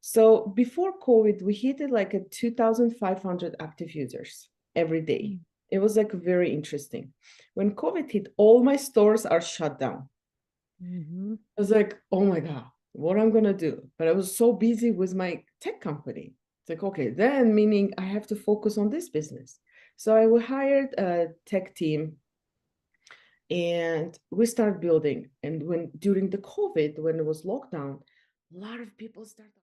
So before COVID, we hit it like a 2,500 active users every day. It was like very interesting. When COVID hit, all my stores are shut down. I was like, oh my God, what I'm gonna do? But I was so busy with my tech company. It's like, okay, then meaning I have to focus on this business. So I hired a tech team and we started building. And when during the COVID, when it was lockdown, a lot of people started.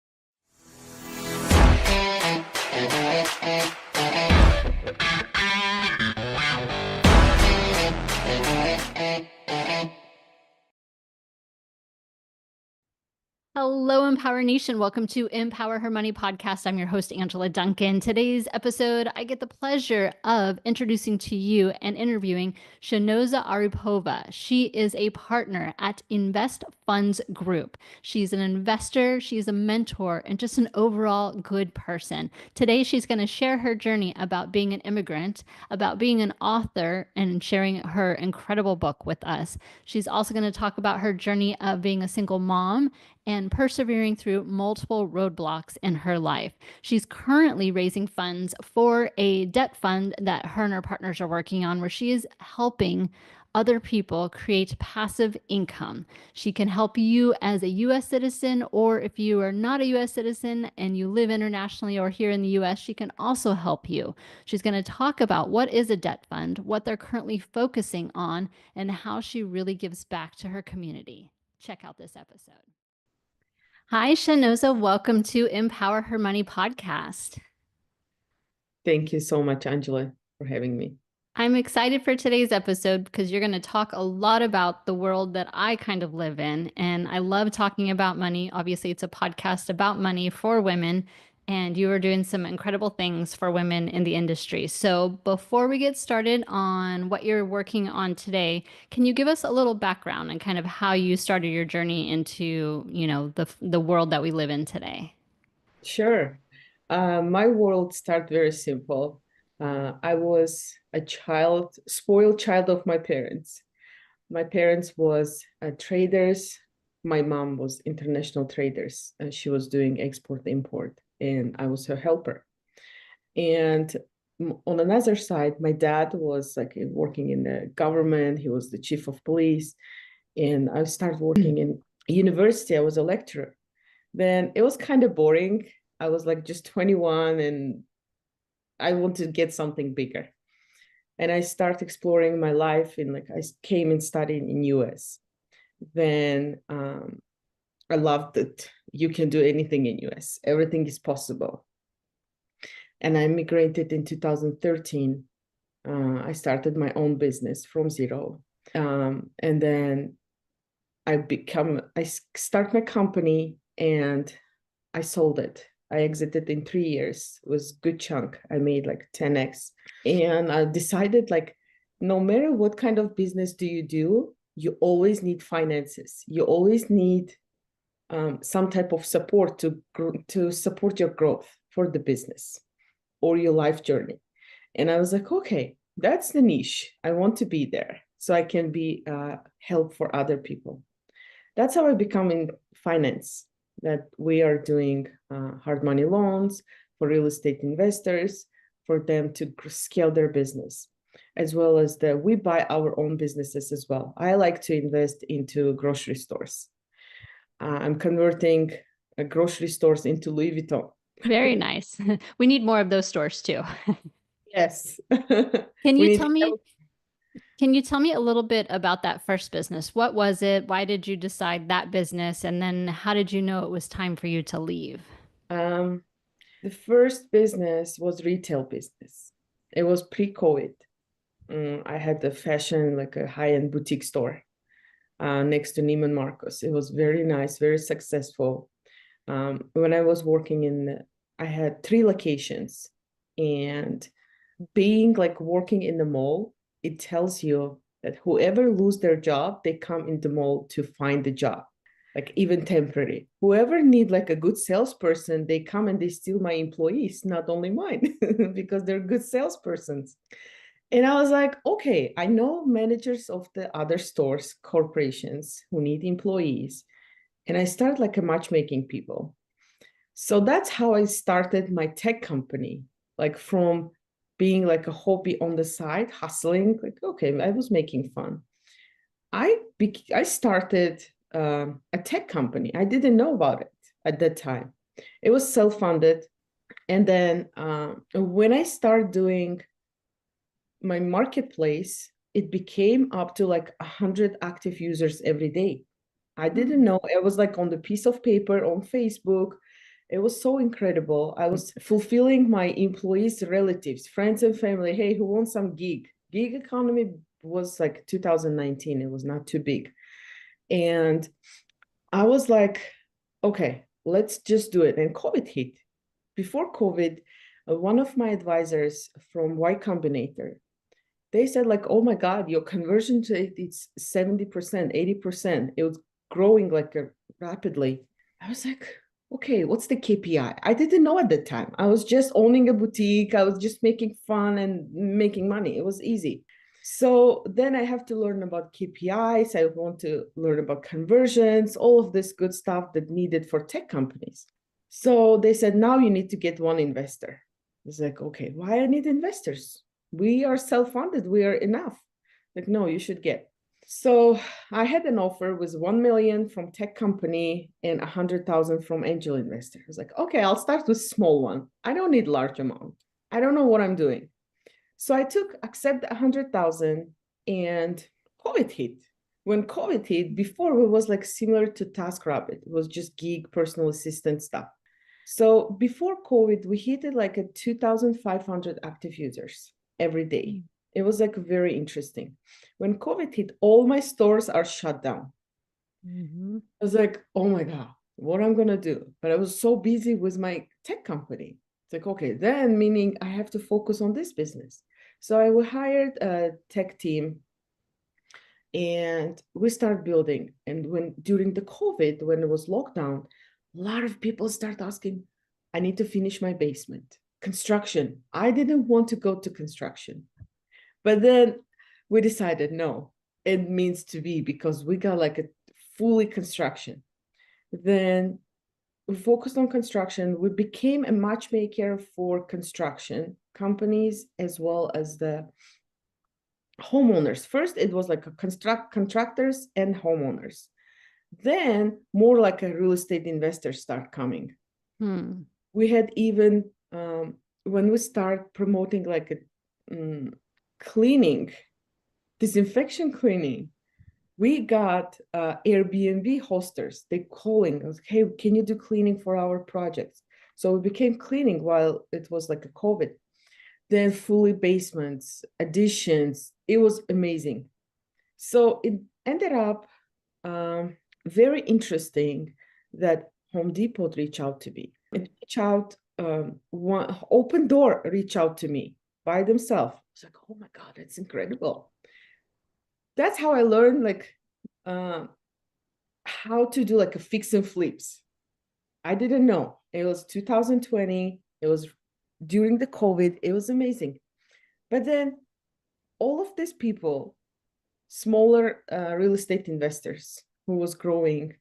Hello, Empower Nation. Welcome to Empower Her Money podcast. I'm your host, Angela Duncan. Today's episode, I get the pleasure of introducing to you and interviewing Shahnoza Oripova. She is a partner at Invest Funds Group. She's an investor, she's a mentor, and just an overall good person. Today, she's going to share her journey about being an immigrant, about being an author, and sharing her incredible book with us. She's also going to talk about her journey of being a single mom and persevering through multiple roadblocks in her life. She's currently raising funds for a debt fund that her and her partners are working on, where she is helping other people create passive income. She can help you as a U.S. citizen, or if you are not a U.S. citizen and you live internationally or here in the U.S., she can also help you. She's going to talk about what is a debt fund, what they're currently focusing on, and how she really gives back to her community. Check out this episode. Hi, Shahnoza. Welcome to Empower Her Money podcast. Thank you so much, Angela, for having me. I'm excited for today's episode because you're going to talk a lot about the world that I kind of live in. And I love talking about money. Obviously, it's a podcast about money for women. And you are doing some incredible things for women in the industry. So before we get started on what you're working on today, can you give us a little background and kind of how you started your journey into, the world that we live in today? Sure. My world started very simple. I was a spoiled child of my parents. My parents was traders. My mom was international traders, and she was doing export import, and I was her helper. And on another side, my dad was like working in the government. He was the chief of police, and I started working in university. I was a lecturer. Then it was kind of boring. I was like just 21 and I wanted to get something bigger. And I started exploring my life in I came and studied in US. Then I loved that you can do anything in US. Everything is possible. And I immigrated in 2013. I started my own business from zero. And then I start my company and I sold it. I exited in 3 years. It was a good chunk. I made like 10x. And I decided no matter what kind of business do, you always need finances. You always need some type of support to support your growth for the business or your life journey. And I was like, okay, that's the niche. I want to be there so I can be help for other people. That's how I become in finance, that we are doing hard money loans for real estate investors, for them to scale their business, as well as we buy our own businesses as well. I like to invest into grocery stores. I'm converting grocery stores into Louis Vuitton. Very nice. We need more of those stores too. Yes. Can you tell me a little bit about that first business? What was it? Why did you decide that business? And then how did you know it was time for you to leave? The first business was retail business. It was pre-COVID. I had the fashion, like a high-end boutique store next to Neiman Marcus. It was very nice, very successful. When I was working I had 3 locations, and being working in the mall, it tells you that whoever lose their job, they come in the mall to find the job, even temporary. Whoever need a good salesperson, they come and they steal my employees, not only mine, because they're good salespersons. And I was like, okay, I know managers of the other stores, corporations who need employees. And I started a matchmaking people. So that's how I started my tech company, like from being like a hobby on the side, hustling, like, okay, I was making fun. I started a tech company. I didn't know about it at that time. It was self-funded. And then when I started doing my marketplace, it became up to like 100 active users every day. I didn't know. It was like on the piece of paper on Facebook. It was so incredible. I was fulfilling my employees' relatives, friends, and family. Hey, who wants some gig? Gig economy was like 2019. It was not too big. And I was like, okay, let's just do it. And COVID hit. Before COVID, one of my advisors from Y Combinator, they said like, oh my God, your conversion rate is 70%, 80%. It was growing like rapidly. I was like, okay, what's the KPI? I didn't know at the time. I was just owning a boutique. I was just making fun and making money. It was easy. So then I have to learn about KPIs. I want to learn about conversions, all of this good stuff that needed for tech companies. So they said, now you need to get one investor. It's like, okay, why I need investors? We are self-funded. We are enough. Like, no, you should get. So I had an offer with 1 million from tech company and 100,000 from angel investor. I was like, okay, I'll start with small one. I don't need large amount. I don't know what I'm doing. So I accept 100,000 and COVID hit. When COVID hit, before it was like similar to TaskRabbit. It was just gig personal assistant stuff. So before COVID, we hit it like a 2,500 active users every day. It was like very interesting. When COVID hit, all my stores are shut down. I was like, oh my God, what I'm gonna do? But I was so busy with my tech company. It's like, okay, then meaning I have to focus on this business. So I hired a tech team and we started building. And when during the COVID, when it was lockdown, a lot of people start asking, I need to finish my basement. Construction. I didn't want to go to construction. But then we decided no, it means to be because we got like a fully construction. Then we focused on construction. We became a matchmaker for construction companies as well as the homeowners. First, it was like a contractors and homeowners. Then more like a real estate investors start coming. We had even when we start promoting like a cleaning, disinfection cleaning, we got Airbnb hosters. They calling us, hey, can you do cleaning for our projects? So we became cleaning while it was like a COVID. Then fully basements, additions. It was amazing. So it ended up very interesting that Home Depot reached out to me. It reached out, one open door reached out to me by themselves. I was like, oh my God, that's incredible. That's how I learned like how to do like a fix and flips. I didn't know. It was 2020. It was during the COVID. It was amazing. But then all of these people, smaller real estate investors who was growing,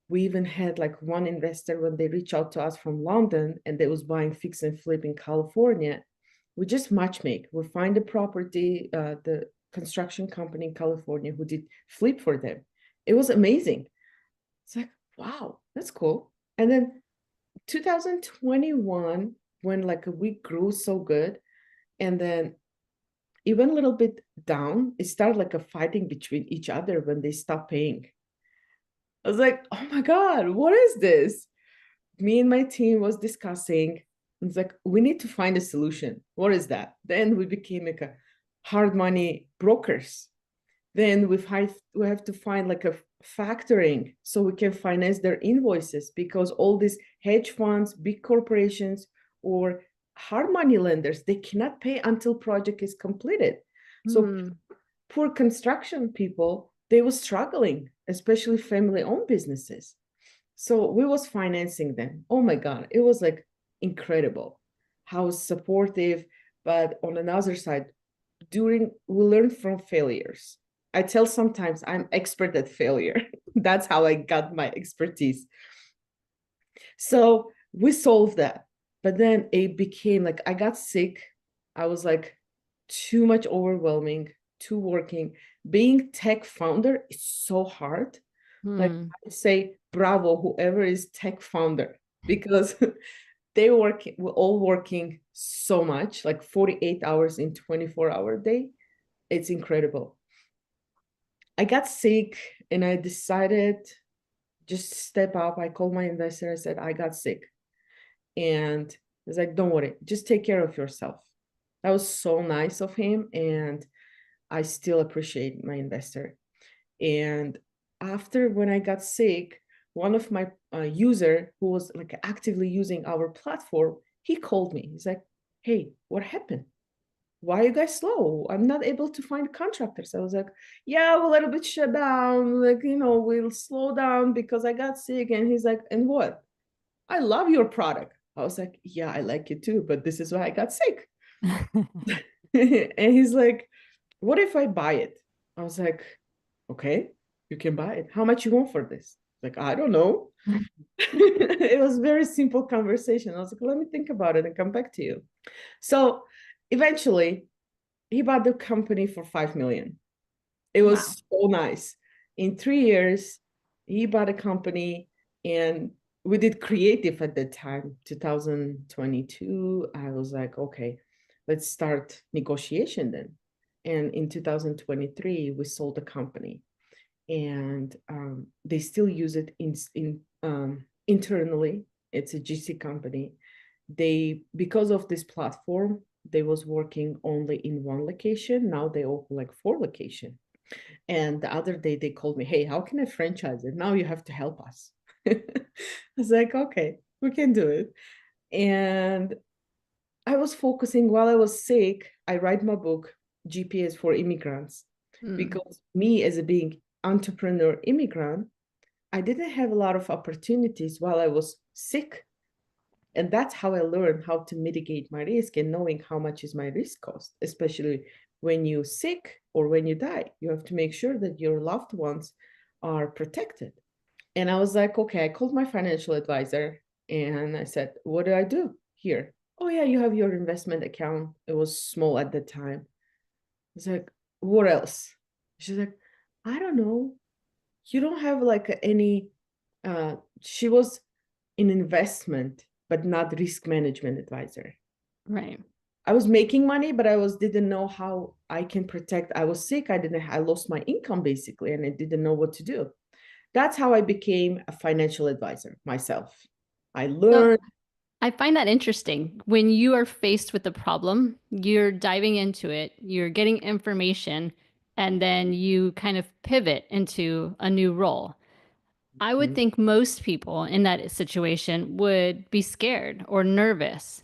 we even had like one investor when they reached out to us from London and they was buying fix and flip in California. We just matchmake. We find a property, the construction company in California who did flip for them. It was amazing. It's like, wow, that's cool. And then 2021, when like we grew so good, and then it went a little bit down, it started like a fighting between each other when they stopped paying. I was like, oh my God, what is this? Me and my team was discussing. It's like, we need to find a solution. What is that? Then we became like a hard money brokers. Then we have to find like a factoring so we can finance their invoices because all these hedge funds, big corporations, or hard money lenders, they cannot pay until project is completed. So poor construction people, they were struggling, especially family-owned businesses. So we was financing them. Oh my God, it was like incredible how supportive. But on another side, we learn from failures. I tell sometimes I'm expert at failure. That's how I got my expertise. So we solved that. But then it became like I got sick. I was like too much overwhelming, too working. Being tech founder is so hard. Like Hmm. I say, bravo, whoever is tech founder, because we're all working so much, like 48 hours in 24-hour day. It's incredible. I got sick and I decided just step up. I called my investor. I said, I got sick. And he's like, don't worry, just take care of yourself. That was so nice of him. And I still appreciate my investor. And after when I got sick, one of my user who was like actively using our platform, he called me. He's like, hey, what happened? Why are you guys slow? I'm not able to find contractors. I was like, yeah, we're a little bit shut down. Like, we'll slow down because I got sick. And he's like, and what? I love your product. I was like, yeah, I like it too, but this is why I got sick. And he's like, what if I buy it? I was like, okay, you can buy it. How much you want for this? Like, I don't know. It was very simple conversation. I was like, let me think about it and come back to you. So eventually he bought the company for 5 million. It Wow. was so nice. In 3 years, he bought a company and we did creative at that time, 2022. I was like, okay, let's start negotiation then. And in 2023, we sold the company and they still use it internally. It's a GC company. Because of this platform, they was working only in one location. Now they open like 4 locations. And the other day they called me, hey, how can I franchise it? Now you have to help us. I was like, okay, we can do it. And I was focusing while I was sick. I write my book, GPS for Immigrants, Mm. because me as a being entrepreneur immigrant, I didn't have a lot of opportunities while I was sick. And that's how I learned how to mitigate my risk and knowing how much is my risk cost, especially when you're sick or when you die. You have to make sure that your loved ones are protected. And I was like, okay, I called my financial advisor and I said, what do I do here? Oh, yeah, you have your investment account. It was small at the time. I was like, what else? She's like, I don't know. You don't have like any, she was in investment, but not risk management advisor. Right. I was making money, but didn't know how I can protect. I was sick. I lost my income basically, and I didn't know what to do. That's how I became a financial advisor myself. I So learned. I find that interesting. When you are faced with a problem, you're diving into it, you're getting information, and then you kind of pivot into a new role. I would Mhm. think most people in that situation would be scared or nervous.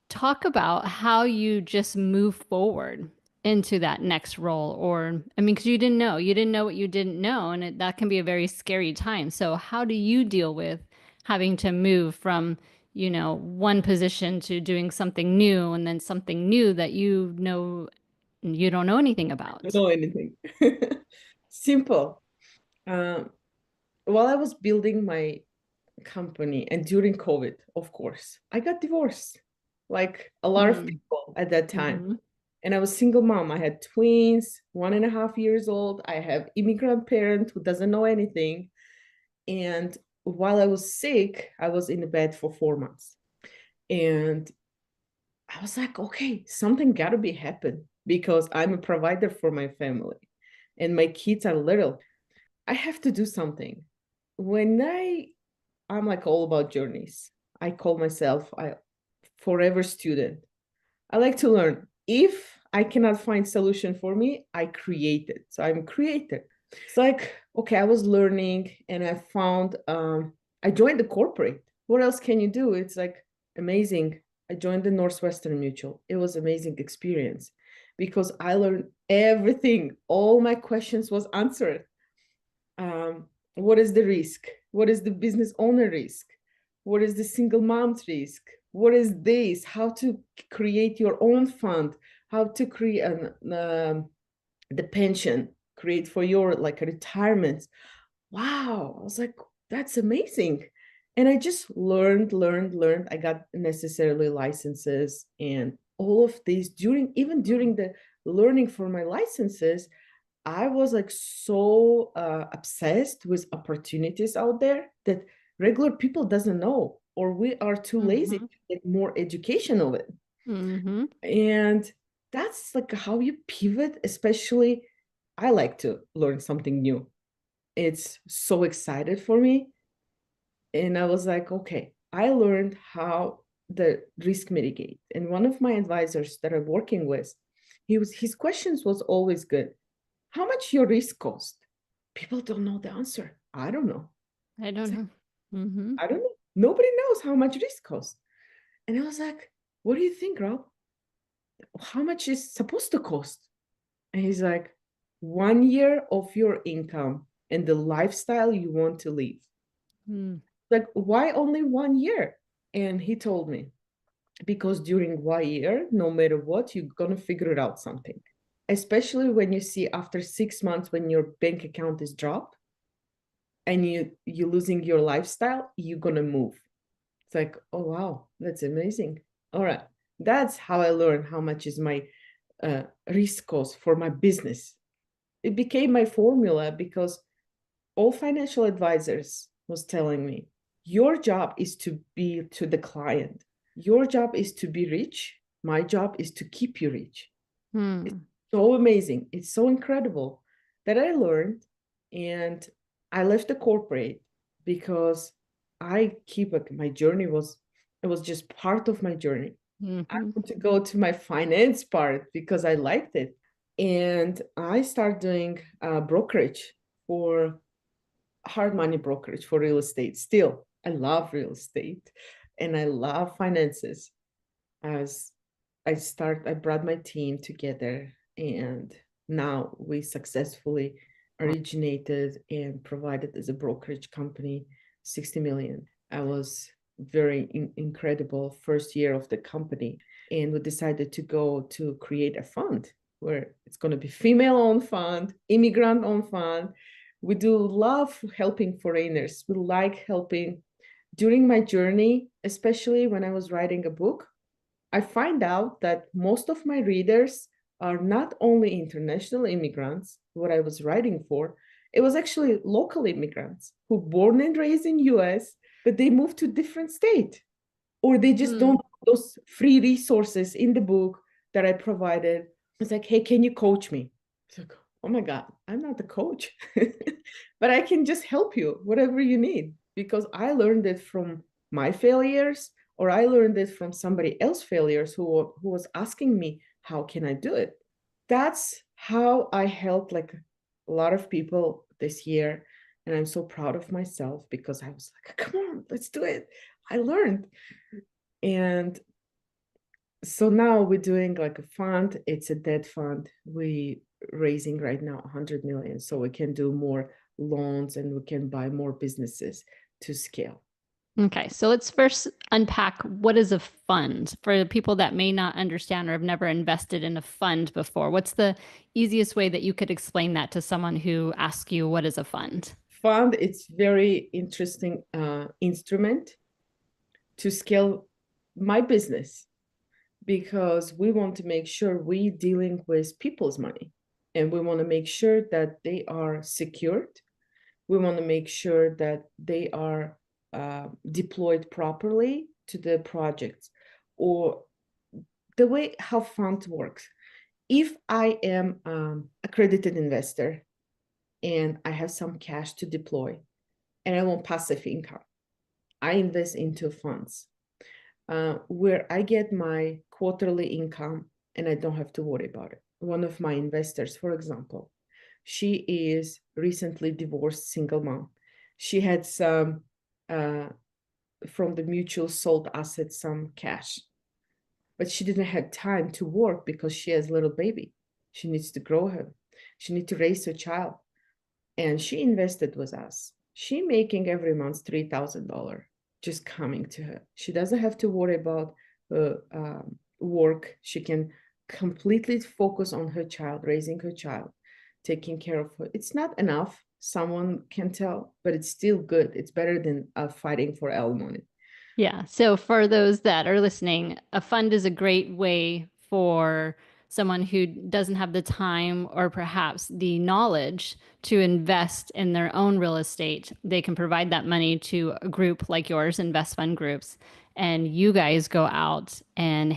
Talk about how you just move forward into that next role. Or, I mean, because you didn't know what you didn't know, and that can be a very scary time. So, how do you deal with having to move from, one position to doing something new and then something new that you don't know anything I don't about? know anything. Simple. Um, while I was building my company and during COVID, of course, I got divorced, like a lot of Mm. people at that time. Hmm. And I was single mom. I had twins, 1.5 years old. I have immigrant parent who doesn't know anything. And while I was sick, I was in the bed for 4 months. And I was like, okay, something got to be happen because I'm a provider for my family and my kids are little. I have to do something. When I'm like all about journeys. I call myself a forever student. I like to learn. If I cannot find solution for me, I create it. So I'm a creator. It's like, okay, I was learning and I found I joined the corporate. What else can you do? It's like amazing. I joined the Northwestern Mutual. It was amazing experience because I learned everything. All my questions was answered. What is the risk? What is the business owner risk? What is the single mom's risk? What is this? How to create your own fund? How to create the pension? Create for your like retirement. Wow, I was like, that's amazing. And I just learned. I got necessarily licenses and all of these even during the learning for my licenses, I was like so obsessed with opportunities out there that regular people doesn't know, or we are too lazy Mm-hmm. to get more education of it. Mm-hmm. And that's like how you pivot, especially I like to learn something new. It's so excited for me. And I was like, okay, I learned how the risk mitigate. And one of my advisors that I'm working with, his questions was always good. How much your risk cost? People don't know the answer. I don't know. I don't It's like, know. Mm-hmm. I don't know. Nobody knows how much risk costs. And I was like, what do you think, Rob? How much is supposed to cost? And he's like, 1 year of your income and the lifestyle you want to live. Mm. Like, why only 1 year? And he told me, because during 1 year, no matter what, you're gonna figure it out something. Especially when you see after 6 months when your bank account is dropped and you're losing your lifestyle, you're gonna move. It's like, oh wow, that's amazing. All right. That's how I learned how much is my risk cost for my business. It became my formula because all financial advisors was telling me, your job is to be to the client. Your job is to be rich. My job is to keep you rich. It's Hmm. so amazing. It's so incredible that I learned, and I left the corporate because I keep like my journey was it was just part of my journey. I Mm-hmm. want to go to my finance part because I liked it. And I started doing brokerage for hard money brokerage for real estate. Still, I love real estate and I love finances. As I brought my team together, and now we successfully originated and provided as a brokerage company 60 million. I was very incredible first year of the company, and we decided to go to create a fund where it's going to be female owned fund, immigrant owned fund. We do love helping foreigners. We like helping. During my journey, especially when I was writing a book, I find out that most of my readers are not only international immigrants, what I was writing for, it was actually local immigrants who born and raised in US, but they moved to different state, or they just don't Mm. have those free resources in the book that I provided. It's like, hey, can you coach me? It's like, oh my God, I'm not the coach, but I can just help you, whatever you need, because I learned it from my failures, or I learned it from somebody else's failures who was asking me, how can I do it? That's how I helped like a lot of people this year. And I'm so proud of myself because I was like, come on, let's do it. I learned. And so now we're doing like a fund. It's a debt fund. We raising right now 100 million, so we can do more loans and we can buy more businesses to scale. Okay, so let's first unpack what is a fund for the people that may not understand or have never invested in a fund before. What's the easiest way that you could explain that to someone who asks you what is a fund? Fund, it's very interesting instrument to scale my business, because we want to make sure we're dealing with people's money, and we want to make sure that they are secured. We want to make sure that they are deployed properly to the projects, or the way how fund works. If I am accredited investor and I have some cash to deploy and I want passive income, I invest into funds where I get my quarterly income and I don't have to worry about it. One of my investors, for example, she is recently divorced single mom. She had some uh, from the mutual sold assets, some cash, but she didn't have time to work because she has a little baby. She needs to grow her. She needs to raise her child, and she invested with us. She making every month $3,000 just coming to her. She doesn't have to worry about work. She can completely focus on her child, raising her child, taking care of her. It's not enough, someone can tell, but it's still good. It's better than fighting for alimony. Yeah. So for those that are listening, a fund is a great way for someone who doesn't have the time or perhaps the knowledge to invest in their own real estate. They can provide that money to a group like yours, invest fund groups, and you guys go out and,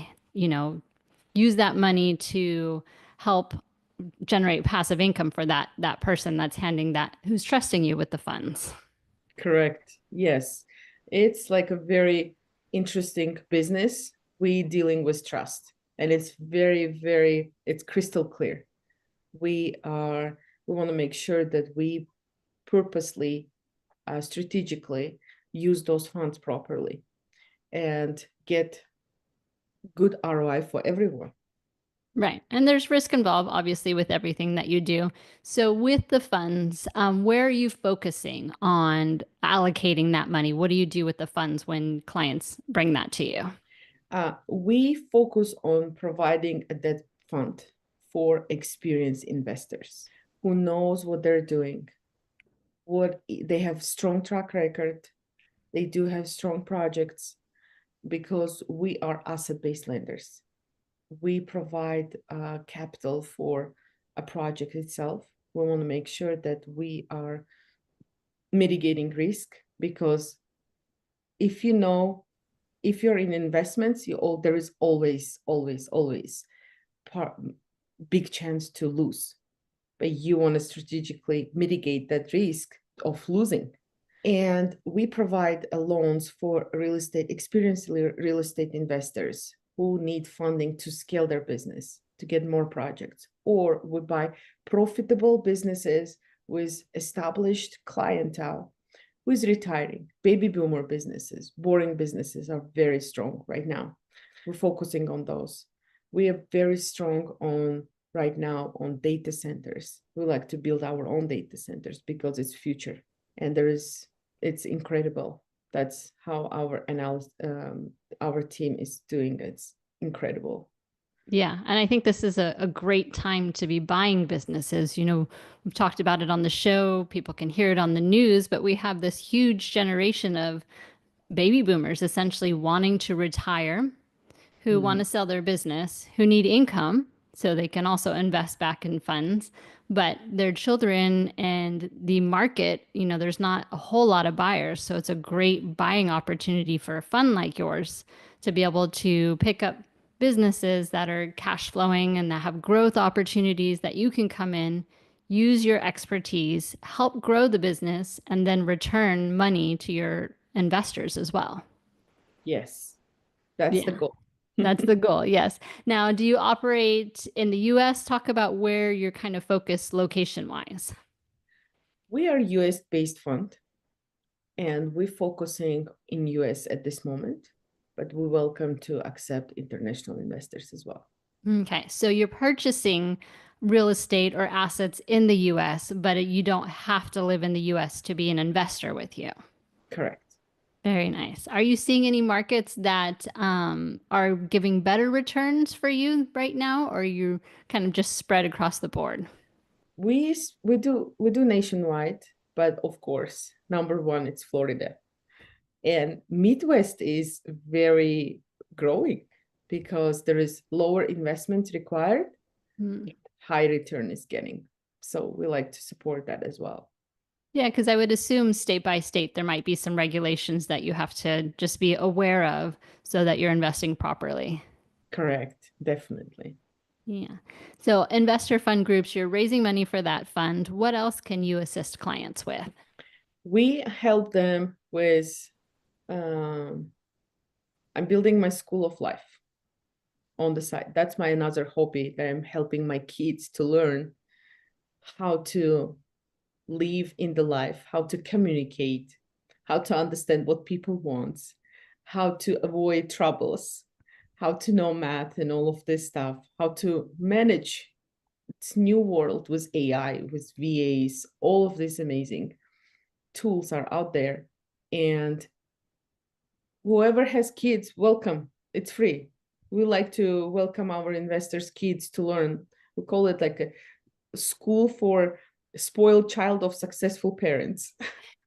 use that money to help generate passive income for that person that's who's trusting you with the funds. Correct. Yes. It's like a very interesting business. We dealing with trust, and it's it's crystal clear. We want to make sure that we purposely, strategically use those funds properly and get good ROI for everyone. Right. And there's risk involved, obviously, with everything that you do. So, with the funds, where are you focusing on allocating that money? What do you do with the funds when clients bring that to you? We focus on providing a debt fund for experienced investors who knows what they're doing, what they have strong track record, they do have strong projects, because we are asset-based lenders. We provide capital for a project itself. We want to make sure that we are mitigating risk, because if you're in investments, there is always big chance to lose, but you want to strategically mitigate that risk of losing. And we provide loans for experienced real estate investors who need funding to scale their business, to get more projects, or we buy profitable businesses with established clientele who is retiring. Baby boomer businesses, boring businesses are very strong right now. We're focusing on those. We are very strong right now on data centers. We like to build our own data centers because it's future, and it's incredible. That's how our team is doing. It's incredible. Yeah. And I think this is a great time to be buying businesses. We've talked about it on the show, people can hear it on the news, but we have this huge generation of baby boomers essentially wanting to retire, who want to sell their business, who need income so they can also invest back in funds, but their children and the market, there's not a whole lot of buyers. So it's a great buying opportunity for a fund like yours to be able to pick up businesses that are cash flowing and that have growth opportunities that you can come in, use your expertise, help grow the business, and then return money to your investors as well. Yes, that's the Yeah. goal. That's the goal. Yes. Now, do you operate in the US? Talk about where you're kind of focused location wise. We are US based fund, and we're focusing in US at this moment, but we welcome to accept international investors as well. Okay. So you're purchasing real estate or assets in the US, but you don't have to live in the US to be an investor with you. Correct. Very nice. Are you seeing any markets that are giving better returns for you right now, or are you kind of just spread across the board? We do nationwide, but of course, number one, it's Florida. And Midwest is very growing because there is lower investment required, high return is getting. So we like to support that as well. Yeah, because I would assume state by state, there might be some regulations that you have to just be aware of so that you're investing properly. Correct, definitely. Yeah. So investor fund groups, you're raising money for that fund. What else can you assist clients with? We help them with, I'm building my school of life on the side. That's my another hobby, that I'm helping my kids to learn how to live in the life, how to communicate, how to understand what people want, how to avoid troubles, how to know math and all of this stuff, how to manage this new world with AI, with VAs. All of these amazing tools are out there, and whoever has kids, welcome. It's free. We like to welcome our investors' kids to learn. We call it like a school for spoiled child of successful parents.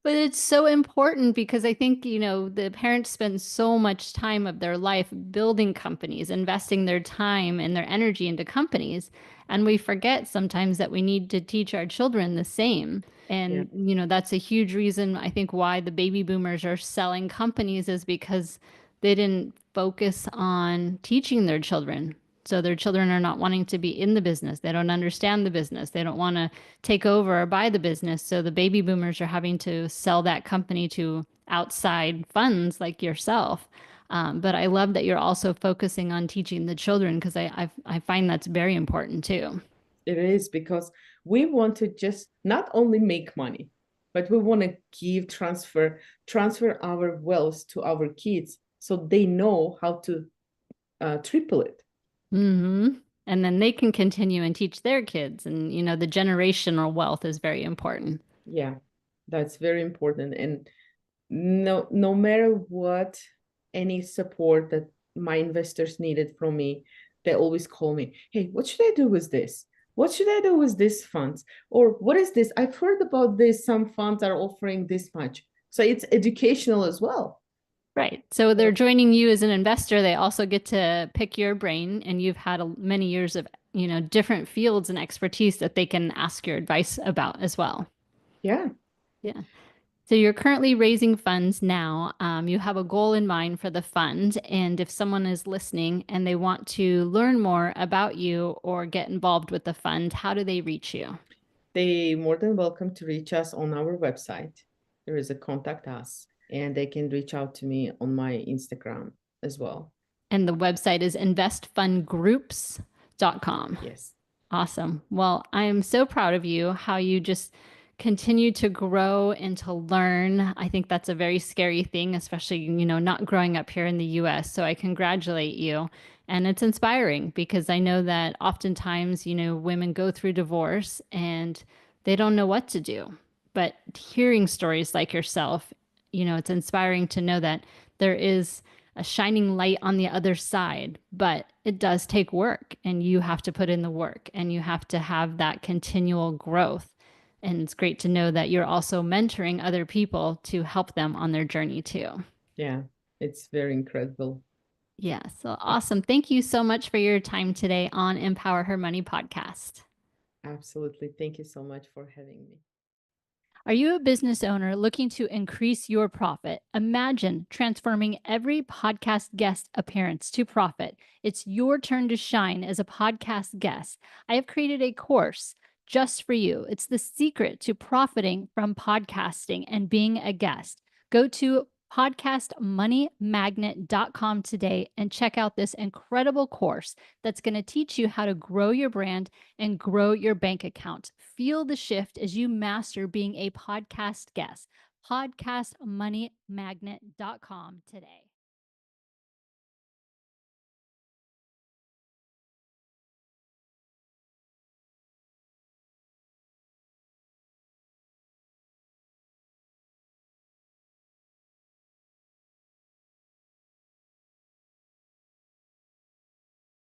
But it's so important because I think, the parents spend so much time of their life building companies, investing their time and their energy into companies. And we forget sometimes that we need to teach our children the same. Yeah, And, that's a huge reason I think why the baby boomers are selling companies is because they didn't focus on teaching their children. So their children are not wanting to be in the business. They don't understand the business. They don't want to take over or buy the business. So the baby boomers are having to sell that company to outside funds like yourself. But I love that you're also focusing on teaching the children because I find that's very important too. it is because we want to just not only make money, but we want to give transfer our wealth to our kids so they know how to triple it. Mm-hmm. And then they can continue and teach their kids. And, the generational wealth is very important. Yeah, that's very important. And no matter what, any support that my investors needed from me, they always call me, hey, what should I do with this? What should I do with this funds? Or what is this? I've heard about this. Some funds are offering this much. So it's educational as well. Right. So they're So, joining you as an investor. They also get to pick your brain, and you've had many years of, different fields and expertise that they can ask your advice about as well. yeah, Yeah. So you're currently raising funds now. You have a goal in mind for the fund. And if someone is listening and they want to learn more about you or get involved with the fund, how do they reach you? they more than welcome to reach us on our website. There is a contact us, and they can reach out to me on my Instagram as well. And the website is investfundgroups.com. Yes. Awesome. Well, I am so proud of you, how you just continue to grow and to learn. I think that's a very scary thing, especially, not growing up here in the US. So I congratulate you. And it's inspiring because I know that oftentimes, women go through divorce and they don't know what to do. But hearing stories like yourself, it's inspiring to know that there is a shining light on the other side, but it does take work and you have to put in the work and you have to have that continual growth. And it's great to know that you're also mentoring other people to help them on their journey too. Yeah, it's very incredible. Yeah, so awesome. Thank you so much for your time today on Empower Her Money podcast. Absolutely. Thank you so much for having me. Are you a business owner looking to increase your profit? Imagine transforming every podcast guest appearance to profit. It's your turn to shine as a podcast guest. I have created a course just for you. It's the secret to profiting from podcasting and being a guest. Go to podcastmoneymagnet.com today and check out this incredible course that's going to teach you how to grow your brand and grow your bank account. Feel the shift as you master being a podcast guest. Podcastmoneymagnet.com today.